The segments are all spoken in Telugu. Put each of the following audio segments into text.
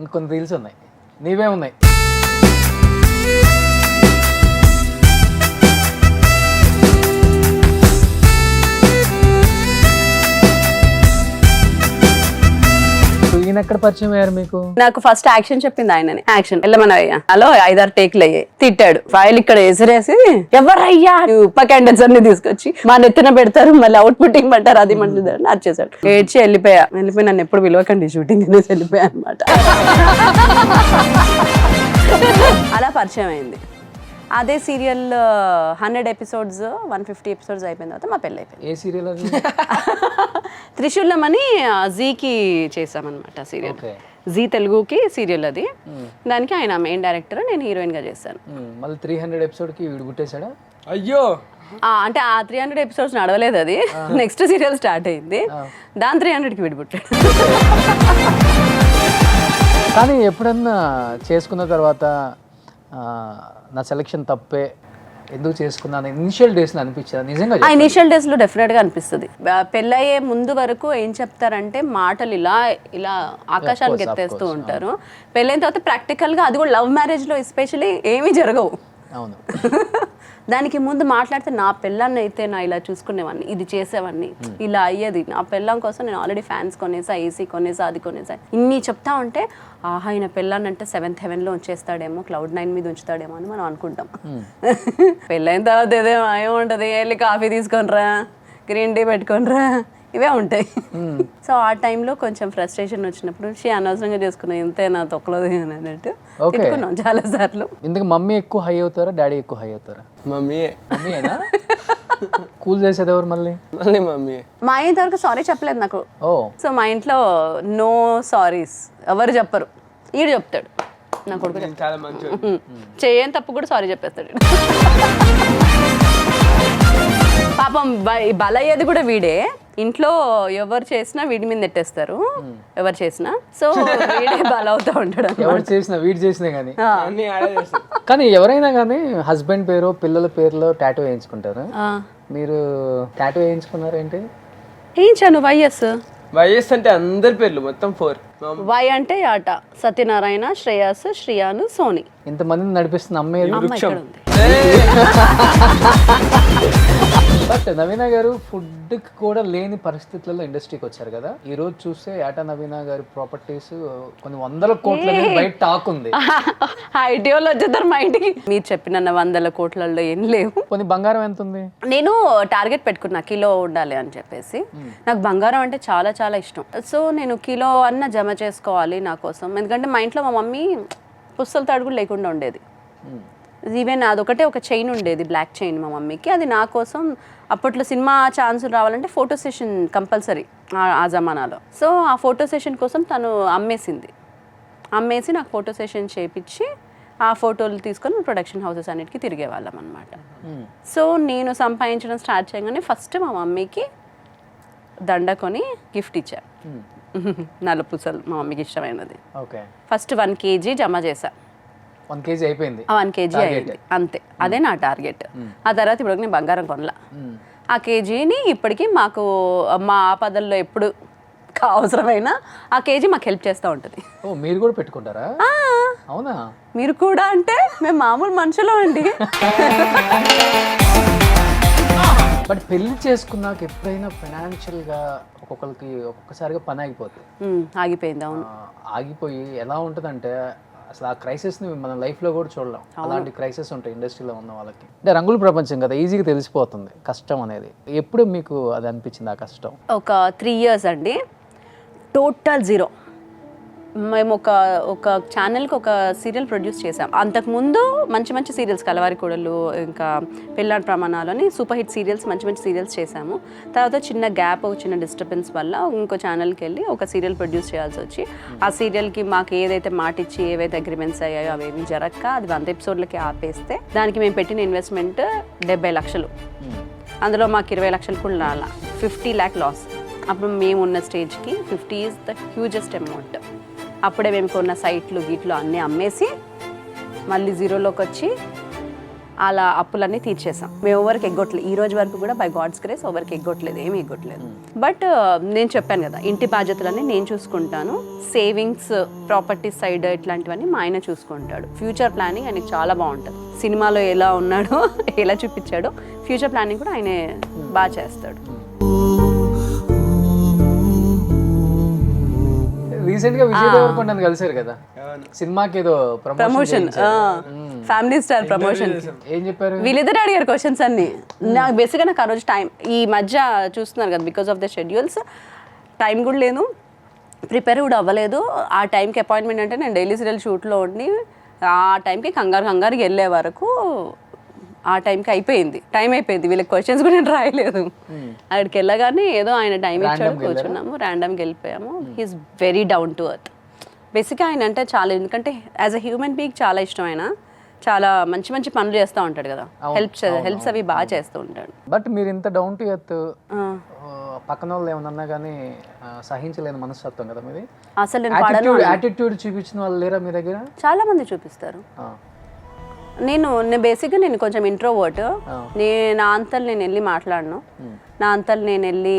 ఇంకొన్ని రీల్స్ ఉన్నాయి, నీవే ఉన్నాయి. ఈయన ఎక్కడ పరిచయం అయ్యారు మీకు? నాకు ఫస్ట్ యాక్షన్ చెప్పింది ఆయననే. యాక్షన్ వెళ్ళమనయ్యా, హలో 5-6 టేక్లు అయ్యాయి. తిట్టాడు, ఫైల్ ఇక్కడ ఎసిరేసి ఎవరయ్యా ఉప క్యాండిడేట్స్ అన్ని తీసుకొచ్చి మా నెత్తిన పెడతారు, మళ్ళీ అవుట్పుట్ ఇమ్మంటారు, అది మంచిది అని అరిచేసాడు. ఏడ్చి వెళ్ళిపోయి నన్ను ఎప్పుడు విలువకండి షూటింగ్ అనేసి వెళ్ళిపోయా అనమాట. అలా పరిచయం అయింది. అదే సీరియల్ 100 ఎపిసోడ్స్ 150 ఎపిసోడ్స్ అయిపోయిన తర్వాత మా పెళ్ళి అయిపోయింది. ఏ సీరియల్ అది? త్రిశూలం అని జీకి చేసామన్నమాట సీరియల్. జీ తెలుగుకి సీరియల్ అది. దానికి ఆయన మెయిన్ డైరెక్టర్, నేను హీరోయిన్ గా చేశాను. మళ్ళీ 300 ఎపిసోడ్ కి విడిగుట్టేశాడా? అయ్యో, అంటే ఆ 300 ఎపిసోడ్స్ నడవలేదు, అది నెక్స్ట్ సీరియల్ స్టార్ట్ అయింది, దాని 300కి విడిపుట్టాడు. కానీ ఎప్పుడన్నా చేసుకున్న తర్వాత నా సెలెక్షన్ తప్పే, ఎందుకు చేసుకున్నాను ఇనిషియల్ డేస్ అనిపించింది నిజంగా? ఆ ఇనిషియల్ డేస్ లో డెఫినెట్ గా అనిపిస్తుంది. పెళ్ళయ్యే ముందు వరకు ఏం చెప్తారంటే మాటలు ఇలా ఇలా ఆకాశానికి ఎత్తేస్తూ ఉంటారు. పెళ్ళైన తర్వాత ప్రాక్టికల్ గా, అది కూడా లవ్ మ్యారేజ్ లో ఎస్పెషల్లీ ఏమీ జరగవు. అవును. దానికి ముందు మాట్లాడితే నా పెళ్ళాన్ని అయితే నా ఇలా చూసుకునేవాడిని, ఇది చేసేవాడిని, ఇలా అయ్యేది. నా పెళ్ళం కోసం నేను ఆల్రెడీ ఫ్యాన్స్ కొనేసా, ఏసీ కొనేసా, అది కొనేసా, ఇన్ని చెప్తా ఉంటే ఆహా ఈయన పెళ్ళాన్ని అంటే 7th heaven లో ఉంచేస్తాడేమో, Cloud 9 మీద ఉంచుతాడేమో అని మనం అనుకుంటాం. పెళ్ళైన తర్వాత ఏముంటది, వెళ్ళి కాఫీ తీసుకొనిరా, గ్రీన్ టీ పెట్టుకొనిరా, ఇవే ఉంటాయి. సో ఆ టైంలో కొంచెం ఫ్రస్ట్రేషన్ వచ్చినప్పుడు అనవసరంగా చేసుకున్నాం, ఇంతేనా తొక్కలేదు అని అన్నట్టు తిట్టుకున్నాం చాలా సార్లు. ఇందుకు మమ్మీ ఎక్కువ హై అవుతారా, డాడీ ఎక్కువ హై అవుతారా? మమ్మీయేనా? కూల్ చేసేది ఎవరు మళ్ళీ? మమ్మీ. మా ఇంత వరకు సారీ చెప్పలేదు నాకు. సో మా ఇంట్లో నో సారీస్ ఎవరు చెప్పరు, ఈడు చెప్తాడు నా కొడుకు. చాలా మంచి చేయని తప్పు కూడా సారీ చెప్పేస్తాడు. పాపం బలయ్యేది కూడా వీడే. ఇంట్లో ఎవరు చేసినా వీడి మీద నెట్టేస్తారు, ఎవరు చేసినా. సో వీడే బల అవుతా ఉంటాడు. ఎవరు చేసినా వీడు చేసినా కానీ. కానీ ఎవరైనా కానీ హస్బెండ్ పేరు పిల్లల పేరులో టాటూ వేయించుకుంటారు. మీరు టాటూ వేయించుకున్నారు ఏంటి? వేయించాను. వైఎస్ అంటే అందరి పేర్లు మొత్తం 4. వై అంటే ఆట, సత్యనారాయణ, శ్రేయాస్, శ్రియాను, సోని. ఇంతమందిని నడిపిస్తున్న అమ్మాయి ఉంది. బట్ నవీన గారు ఫుడ్ కూడా లేని పరిస్థితులలో ఇండస్ట్రీకి వచ్చారు కదా. ఈ రోజు చూస్తే ఆటా నవీన గారి ప్రాపర్టీస్ కొన్ని 100 కోట్ల బయట టాక్ ఉంది. ఐటీ వాళ్ళు వచ్చేద్దరు మా ఇంటికి. మీరు చెప్పిన 100 కోట్లలో ఏం లేవు. కొన్ని బంగారం ఎంత ఉంది? నేను టార్గెట్ పెట్టుకున్నా కిలో ఉండాలి అని చెప్పేసి. నాకు బంగారం అంటే చాలా చాలా ఇష్టం. సో నేను కిలో అన్న జమ చేసుకోవాలి నా కోసం. ఎందుకంటే మా ఇంట్లో మా మమ్మీ పుస్తల తాడు లేకుండా ఉండేది. ఈవెన్ అదొకటే ఒక చైన్ ఉండేది, బ్లాక్ చైన్ మా మమ్మీకి. అది నా కోసం అప్పట్లో సినిమా ఛాన్సులు రావాలంటే ఫోటో సెషన్ కంపల్సరీ ఆ జమానాలో. సో ఆ ఫోటో సెషన్ కోసం తను అమ్మేసి నాకు ఫోటో సెషన్ చేయించి ఆ ఫోటోలు తీసుకొని ప్రొడక్షన్ హౌసెస్ అన్నిటికీ తిరిగేవాళ్ళం అనమాట. సో నేను సంపాదించడం స్టార్ట్ చేయగానే ఫస్ట్ మా మమ్మీకి దండ కొని గిఫ్ట్ ఇచ్చా. నలుపుసలు మా మమ్మీకి ఇష్టమైనది. ఫస్ట్ 1 kg జమ చేశా. 1 kg అయిపోయింది. 1 kg అయింది అంతే. అదే నా టార్గెట్. ఆ తర్వాత ఇప్పుడు నేను బంగారం కొనలా. ఆ కేజీని ఇప్పటికీ మాకు మా ఆపదల్లో ఎప్పుడు అవసరమైన ఆ కేజీ మాకు హెల్ప్ చేస్తూ ఉంటుంది. మీరు కూడా పెట్టుకుంటారా? అవునా? మీరు కూడా అంటే మేము మామూలు మనుషులు అండి. బట్ పెళ్లి చేసుకున్నాక ఎప్పుడైనా ఫైనాన్షియల్గా ఒక్కొక్కసారిగా పని ఆగిపోయింది. అవును, ఆగిపోయి ఎలా ఉంటుందంటే అసలు ఆ క్రైసిస్ని మన లైఫ్లో కూడా చూడలేం. అలాంటి క్రైసిస్ ఉంటాయి ఇండస్ట్రీలో ఉన్న వాళ్ళకి. అంటే రంగుల ప్రపంచం కదా, ఈజీగా తెలిసిపోతుంది కష్టం అనేది. ఎప్పుడు మీకు అది అనిపించింది ఆ కష్టం? ఒక 3 years అండి, టోటల్ జీరో. మేము ఒక ఛానల్కి ఒక సీరియల్ ప్రొడ్యూస్ చేసాం. అంతకుముందు మంచి సీరియల్స్, కలవారి కూడలు, ఇంకా పెళ్ళాడి ప్రమాణాలు అని సూపర్ హిట్ సీరియల్స్, మంచి సీరియల్స్ చేసాము. తర్వాత చిన్న గ్యాప్, చిన్న డిస్టర్బెన్స్ వల్ల ఇంకో ఛానల్కి వెళ్ళి ఒక సీరియల్ ప్రొడ్యూస్ చేయాల్సి వచ్చి, ఆ సీరియల్కి మాకు ఏదైతే మాట ఇచ్చి ఏవైతే అగ్రిమెంట్స్ అయ్యాయో అవేమి జరగక అది 100 episodeలకి ఆపేస్తే దానికి మేము పెట్టిన ఇన్వెస్ట్మెంట్ 70 లక్షలు. అందులో మాకు 20 లక్షలు కూడా రాలా, 50 lakh లాస్. అప్పుడు మేము ఉన్న స్టేజ్కి 50 is the hugest amount. అప్పుడే మేము కొన్న సైట్లు గీట్లు అన్నీ అమ్మేసి మళ్ళీ జీరోలోకి వచ్చి అలా అప్పులన్నీ తీర్చేసాం. మేము ఎవరికి ఎగ్గొట్టలేదు, ఈ రోజు వరకు కూడా బై గాడ్స్ గ్రేస్ ఎవరికి ఎగ్గొట్టలేదు, ఏమి ఎగ్గొట్టలేదు. బట్ నేను చెప్పాను కదా, ఇంటి బాధ్యతలన్నీ నేను చూసుకుంటాను, సేవింగ్స్, ప్రాపర్టీ సైడ్ ఇట్లాంటివన్నీ మా ఆయన చూసుకుంటాడు. ఫ్యూచర్ ప్లానింగ్ ఆయనకి చాలా బాగుంటుంది. సినిమాలో ఎలా ఉన్నాడో ఎలా చూపించాడో ఫ్యూచర్ ప్లానింగ్ కూడా ఆయనే బాగా చేస్తాడు. రీసెంట్ గా విజయ్ దేవరకొండ కలిసారు కదా, సినిమాకి ఏదో ప్రమోషన్, ఫ్యామిలీ స్టార్ ప్రమోషన్. ఏం చెప్పారు? వీళ్ళిద్దరు అడిగారు క్వశ్చన్స్ అన్ని. నాకు బేసిక్గా నాకు ఆ రోజు టైం, ఈ మధ్య చూస్తున్నారు కదా, because of the schedules time కూడా లేదు, ప్రిపేర్ కూడా అవ్వలేదు. ఆ టైంకి అపాయింట్మెంట్ అంటే నేను డైలీ సీరియల్ షూట్లో ఉండి ఆ టైంకి కంగారుకి వెళ్ళే వరకు ఆ టైంకి టైం అయిపోయింది. వీళ్ళకి క్వశ్చన్స్ కూడా నేను రాయలేదు. అక్కడికి వెళ్ళగానే ఏదో ఆయన టైం ఇచ్చాడు, కూర్చున్నాము, ర్యాండమ్గా వెళ్ళిపోయాము. He's very down to earth. బేసిక్గా ఆయన అంటే చాలా, ఎందుకంటే యాజ్ అ హ్యూమన్ బీయింగ్ చాలా ఇష్టం. ఆయన చాలా మంచి మంచి పనులు చేస్తూ ఉంటాడు కదా, హెల్ప్స్ అవి బాగా చేస్తూ ఉంటాడు. బట్ మీరు ఇంత డౌన్ టు ఎర్త్, పక్కన వాళ్ళు ఏమన్నా కానీ సహించలేని మనస్తత్వం కదా మీది. అసలు యాటిట్యూడ్ చూపించిన వాళ్ళు లేరా మీ దగ్గర? చాలా మంది చూపిస్తారు. నేను బేసిక్గా నేను కొంచెం ఇంట్రోవర్ట్. నా అంతలు నేను వెళ్ళి మాట్లాడను, నా అంతలు నేను వెళ్ళి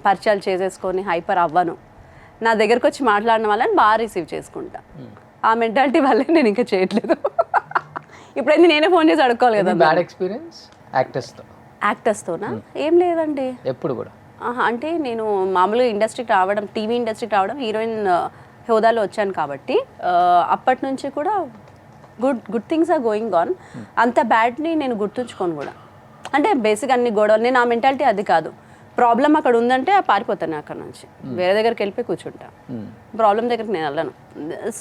పరిచయాలు చేసేసుకొని హైపర్ అవ్వను. నా దగ్గరకు వచ్చి మాట్లాడిన వాళ్ళని బాగా రిసీవ్ చేసుకుంటా. ఆ మెంటాలిటీ వల్లే నేను ఇంకా చేయట్లేదు. ఇప్పుడైతే నేనే ఫోన్ చేసి అడుక్కోవాలి కదా. బ్యాడ్ ఎక్స్పీరియన్స్ యాక్టర్స్తోనా? ఏం లేదండి ఎప్పుడు కూడా. అంటే నేను మామూలుగా ఇండస్ట్రీకి రావడం, టీవీ ఇండస్ట్రీకి రావడం, హీరోయిన్ హోదాలో వచ్చాను కాబట్టి అప్పటి నుంచి కూడా good things are going on. అంత బ్యాడ్ని నేను గుర్తుంచుకోను కూడా. అంటే బేసిక్ అన్ని గొడవలు, నేను ఆ మెంటాలిటీ అది కాదు. ప్రాబ్లం అక్కడ ఉందంటే పారిపోతాను అక్కడ నుంచి, వేరే దగ్గరికి వెళ్ళిపోయి కూర్చుంటా. ప్రాబ్లం దగ్గరికి నేను వెళ్ళను.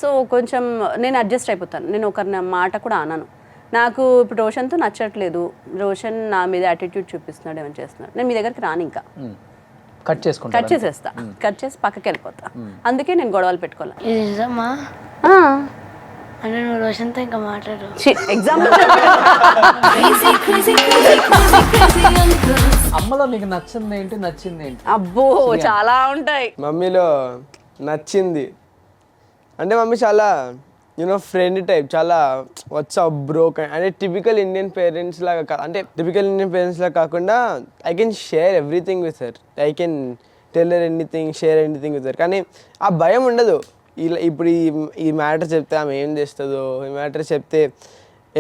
సో కొంచెం నేను అడ్జస్ట్ అయిపోతాను. నేను ఒకరిని మాట కూడా అనను. నాకు ఇప్పుడు రోషన్తో నచ్చట్లేదు, రోషన్ నా మీద యాటిట్యూడ్ చూపిస్తున్నాడు, ఏమైనా చేస్తున్నాడు, నేను మీ దగ్గరికి రాను, ఇంకా కట్ చేసేస్తా, కట్ చేసి పక్కకి వెళ్ళిపోతా. అందుకే నేను గొడవలు పెట్టుకోవాలి. అంటే నువ్వు రోషన్తో ఇంకా మాట్లాడు. ఎగ్జాంపుల్ అమ్మలో నీకు నచ్చింది ఏంటి, నచ్చింది ఏంటి? అబ్బో చాలా ఉంటాయి. మమ్మీలో నచ్చింది అంటే మమ్మీ చాలా ఫ్రెండ్ టైప్, చాలా వాట్సాప్ బ్రో అంటే టిపికల్ ఇండియన్ పేరెంట్స్ లాగా, అంటే టిపికల్ ఇండియన్ పేరెంట్స్ లాగా కాకుండా I can share everything with her, I can tell her anything, share anything with her. కానీ ఆ భయం ఉండదు. ఇలా ఇప్పుడు ఈ మ్యాటర్ చెప్తే ఆమె ఏం చేస్తుందో, ఈ మ్యాటర్ చెప్తే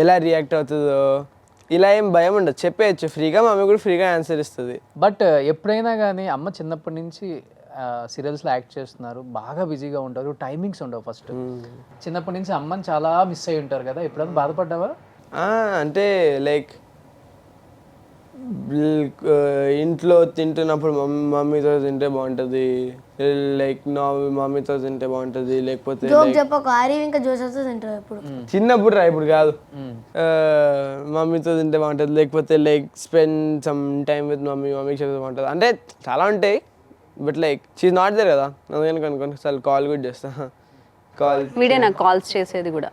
ఎలా రియాక్ట్ అవుతుందో, ఇలా ఏం భయం ఉండదు, చెప్పేయచ్చు ఫ్రీగా. మమ్మీ కూడా ఫ్రీగా ఆన్సర్ ఇస్తుంది. బట్ ఎప్పుడైనా కానీ అమ్మ చిన్నప్పటి నుంచి సీరియల్స్లో యాక్ట్ చేస్తున్నారు, బాగా బిజీగా ఉంటారు, టైమింగ్స్ ఉండవు. ఫస్ట్ చిన్నప్పటి నుంచి అమ్మని చాలా మిస్ అయ్యి ఉంటారు కదా, ఎప్పుడైనా బాధపడ్డావా? అంటే లైక్ ఇంట్లో తింటున్నప్పుడు మమ్మీతో తింటే బాగుంటుంది, లైక్ మమ్మీతో తింటే బాగుంటుంది, లేకపోతే చిన్నప్పుడు రా, ఇప్పుడు కాదు, మమ్మీతో తింటే బాగుంటుంది, లేకపోతే like spend some time with మమ్మీకి చెప్తే బాగుంటుంది. అంటే చాలా ఉంటాయి, but like she's not there కదా, అందుకని కొన్ని కాల్ కూడా చేస్తా. వీడే నాకు కాల్స్ చేసేది కూడా.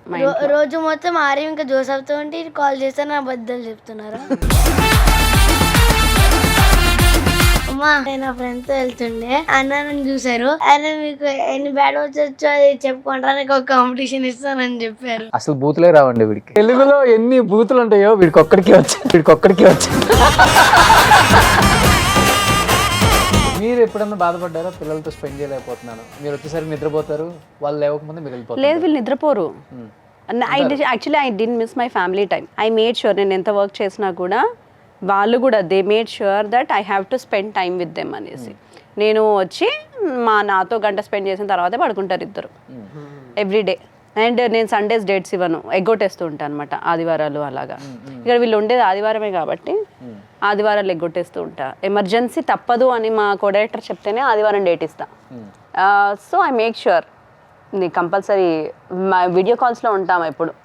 రోజు మొత్తం ఆర్యం ఇంకా జోసఫ్తో ఉంటే కాల్ చేస్తే నా బద్దలు చెప్తున్నారా? అమ్మా నేను నా ఫ్రెండ్స్ తో వెళ్తుండే, అన్న నన్ను చూసారు, ఆయన మీకు ఎన్ని బ్యాడ్ వర్డ్స్ వచ్చో అది చెప్పుకుంటారా, నాకు ఒక కాంపిటీషన్ ఇస్తానని చెప్పారు. అసలు బూతులే రావండి వీడికి. తెలుగులో ఎన్ని బూతులు ఉంటాయో వీడికి ఒక్కడికి వచ్చి. మీరు ఎప్పుడన్నా బాధపడ్డారా, పిల్లలతో స్పెండ్ చేయలేకపోతున్నాను, మీరు వచ్చేసరికి నిద్రపోతారు, వాళ్ళు లేవకముందే మీరు వెళ్ళిపోతారు? లేదు, వీళ్ళు నిద్రపోరు. Actually I didn't miss my family time. I made sure, నేను ఎంత వర్క్ చేసినా కూడా వాళ్ళు కూడా they made sure that I have to spend time with them అనేసి. నేను వచ్చి నాతో గంట స్పెండ్ చేసిన తర్వాతే పడుకుంటారు ఇద్దరు ఎవ్రీడే. అండ్ నేను సండేస్ డేట్స్ ఇవ్వను, ఎగ్గొట్టేస్తూ ఉంటాను అనమాట, ఆదివారాలు అలాగా. ఇక్కడ వీళ్ళు ఉండేది ఆదివారమే కాబట్టి ఆదివారాలు ఎగ్గొట్టేస్తూ ఉంటా. ఎమర్జెన్సీ తప్పదు అని మా కోడైరెక్టర్ చెప్తేనే ఆదివారం డేట్ ఇస్తా. So I make sure compulsory video కాల్స్లో ఉంటాము ఎప్పుడు.